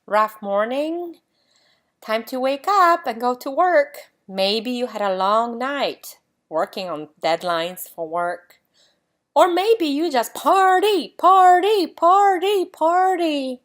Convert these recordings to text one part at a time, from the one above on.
Rough morning? Time to wake up and go to work. Maybe you had a long night working on deadlines for work. Or maybe you just party, party, party, party.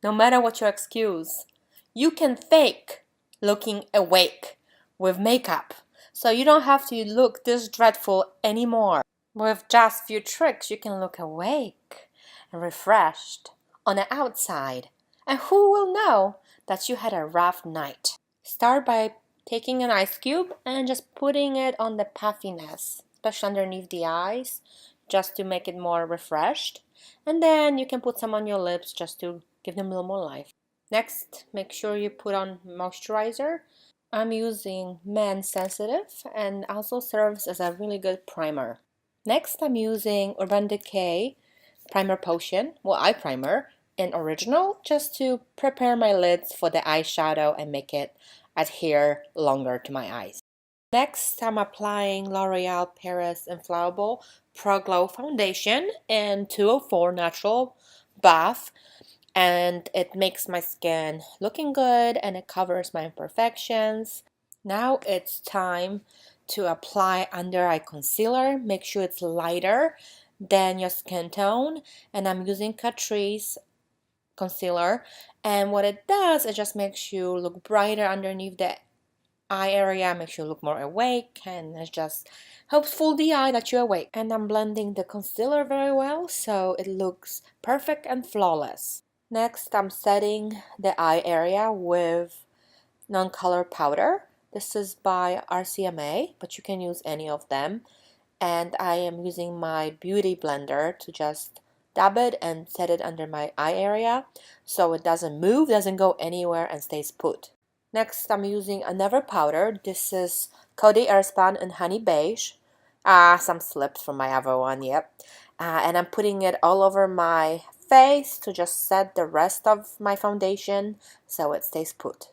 No matter what your excuse, you can fake looking awake with makeup. So you don't have to look this dreadful anymore. With just few tricks, you can look awake and refreshed on the outside. And who will know that you had a rough night? Start by taking an ice cube and just putting it on the puffiness, especially underneath the eyes, just to make it more refreshed. And then you can put some on your lips just to give them a little more life. Next, make sure you put on moisturizer. I'm using Man Sensitive and also serves as a really good primer. Next, I'm using Urban Decay Primer Potion, eye primer, in Original, just to prepare my lids for the eyeshadow and make it adhere longer to my eyes. Next, I'm applying L'Oreal Paris Infallible Pro Glow Foundation in 204 Natural Buff, and it makes my skin looking good and it covers my imperfections. Now it's time to apply under eye concealer. Make sure it's lighter than your skin tone, and I'm using Catrice concealer, and what it does, it just makes you look brighter underneath the eye area, makes you look more awake, and it just helps fool the eye that you're awake. And I'm blending the concealer very well so it looks perfect and flawless. Next, I'm setting the eye area with non-color powder. This is by RCMA, but you can use any of them. And I am using my beauty blender to just dab it and set it under my eye area so it doesn't move, doesn't go anywhere, and stays put. Next, I'm using another powder. This is Coty Airspun in Honey Beige. Some slipped from my other one, yep. And I'm putting it all over my face to just set the rest of my foundation so it stays put.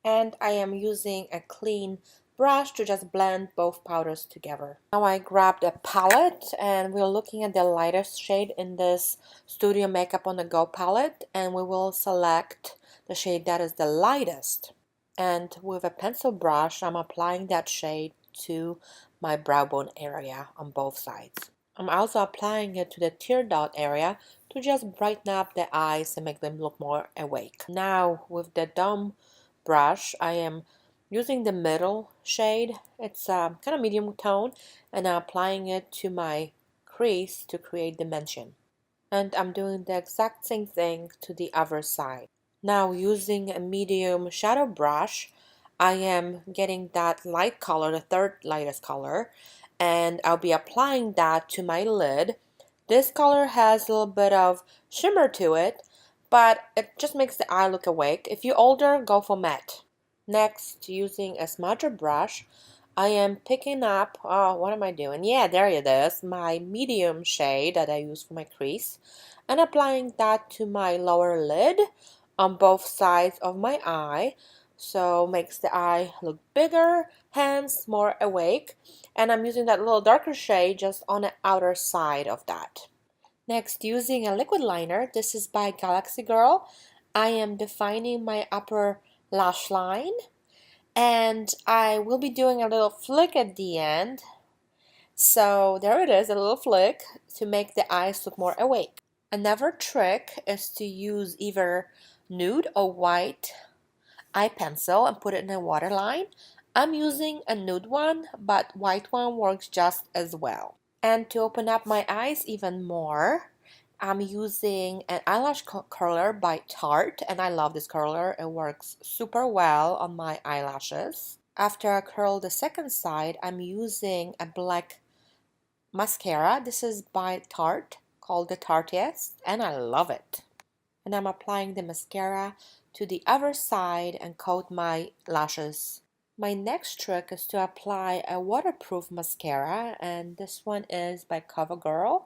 And I am using a clean brush to just blend both powders together. Now I grabbed a palette and we're looking at the lightest shade in this Studio Makeup on the Go palette, and we will select the shade that is the lightest. And with a pencil brush, I'm applying that shade to my brow bone area on both sides. I'm also applying it to the tear dot area to just brighten up the eyes and make them look more awake. Now with the Dome brush, I am using the middle shade. It's kind of medium tone, and I'm applying it to my crease to create dimension. And I'm doing the exact same thing to the other side. Now using a medium shadow brush, I am getting that light color, the third lightest color, and I'll be applying that to my lid. This color has a little bit of shimmer to it, but it just makes the eye look awake. If you're older, go for matte. Next, using a smudger brush, I am picking up, what am I doing? Yeah, there it is, my medium shade that I use for my crease, and applying that to my lower lid on both sides of my eye, so makes the eye look bigger, hence more awake. And I'm using that little darker shade just on the outer side of that. Next, using a liquid liner, this is by Galaxy Girl. I am defining my upper lash line, and I will be doing a little flick at the end. So there it is, a little flick to make the eyes look more awake. Another trick is to use either nude or white eye pencil and put it in a waterline. I'm using a nude one, but white one works just as well. And to open up my eyes even more, I'm using an eyelash curler by Tarte, and I love this curler. It works super well on my eyelashes. After I curl the second side, I'm using a black mascara. This is by Tarte, called the Tarteist, and I love it. And I'm applying the mascara to the other side and coat my lashes. My next trick is to apply a waterproof mascara, and this one is by CoverGirl,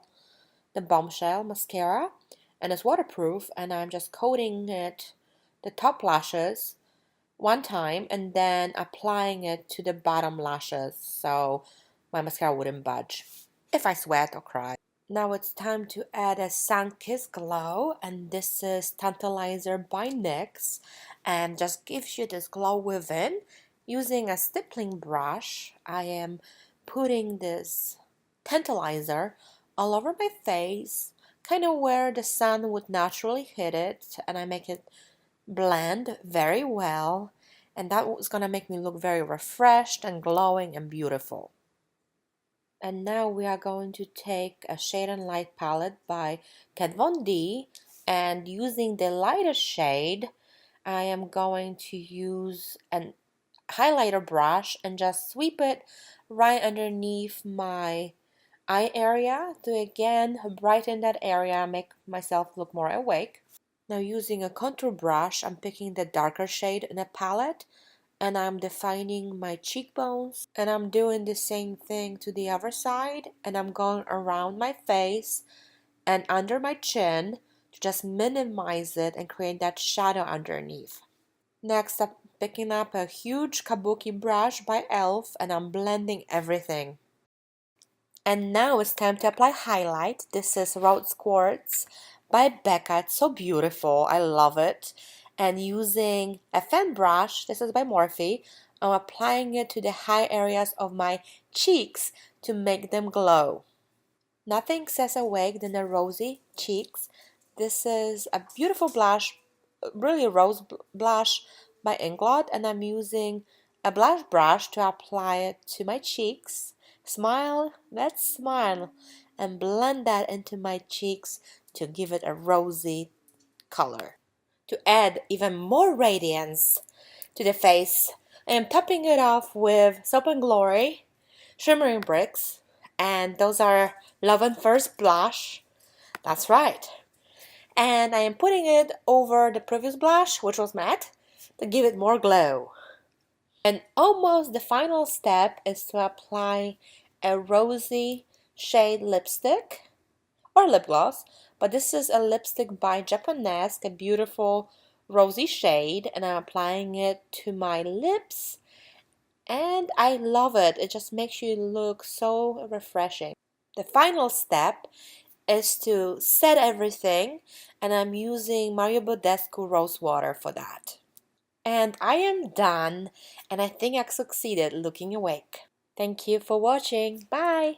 the Bombshell mascara, and it's waterproof, and I'm just coating it the top lashes one time and then applying it to the bottom lashes so my mascara wouldn't budge if I sweat or cry. Now it's time to add a sun-kissed glow, and this is Tantalizer by NYX, and just gives you this glow within. Using a stippling brush, I am putting this Tantalizer all over my face, kind of where the sun would naturally hit it, and I make it blend very well, and that was gonna make me look very refreshed and glowing and beautiful. And now we are going to take a Shade and Light palette by Kat Von D, and using the lighter shade, I am going to use an highlighter brush and just sweep it right underneath my eye area to again brighten that area, make myself look more awake. Now using a contour brush, I'm picking the darker shade in a palette and I'm defining my cheekbones, and I'm doing the same thing to the other side, and I'm going around my face and under my chin to just minimize it and create that shadow underneath. Next, I'm picking up a huge kabuki brush by e.l.f. and I'm blending everything. And now it's time to apply highlight. This is Rose Quartz by Becca. It's so beautiful. I love it. And using a fan brush, this is by Morphe, I'm applying it to the high areas of my cheeks to make them glow. Nothing says awake than the rosy cheeks. This is a beautiful blush, really rose blush by Inglot, and I'm using a blush brush to apply it to my cheeks. Smile, let's smile, and blend that into my cheeks to give it a rosy color. To add even more radiance to the face, I am topping it off with Soap and Glory Shimmering Bricks, and those are Love and First Blush. That's right. And I am putting it over the previous blush, which was matte, to give it more glow. And almost the final step is to apply a rosy shade lipstick or lip gloss, but this is a lipstick by Japanesque, a beautiful rosy shade, and I'm applying it to my lips, and I love it. It just makes you look so refreshing. The final step is to set everything, and I'm using Mario Badescu Rose Water for that. And I am done, and I think I succeeded looking awake. Thank you for watching. Bye!